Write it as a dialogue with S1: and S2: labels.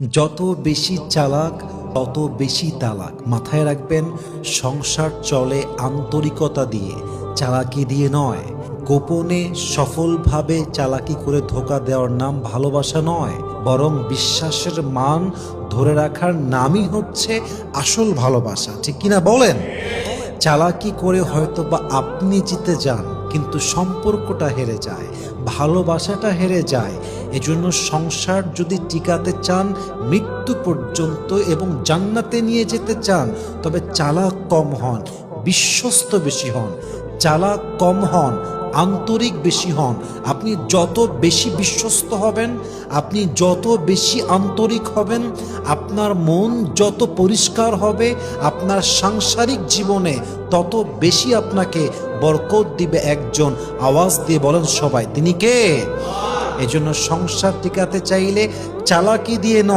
S1: যত বেশি চালাক তত বেশি তালাক। মাথায় রাখবেন, সংসার চলে আন্তরিকতা দিয়ে, চালাকি দিয়ে নয়। গোপনে সফলভাবে চালাকি করে ধোঁকা দেওয়ার নাম ভালোবাসা নয়, বরং বিশ্বাসের মান ধরে রাখার নামই হচ্ছে আসল ভালোবাসা। ঠিক কিনা বলেন? চালাকি করে হয়তো বা আপনি জিতে যান, কিন্তু সম্পর্কটা হেরে যায়, ভালোবাসাটা হেরে যায়। এজন্য সংসার যদি টিকাতে চান মৃত্যু পর্যন্ত এবং জান্নাতে নিয়ে যেতে চান, তবে চালাক কম হন, বিশ্বস্ত বেশি হন। চালাক কম হন, আন্তরিক বেশি হন। আপনি যত বেশি বিশ্বস্ত হবেন, আপনি যত বেশি আন্তরিক হবেন, আপনার মন যত পরিষ্কার হবে, আপনার সাংসারিক জীবনে তত বেশি আপনাকে বরকত দিবে একজন। আওয়াজ দিয়ে বলেন সবাই, তিনি কে? এজন্য সংসার টিকাতে চাইলে চালাকি দিয়ে নয়।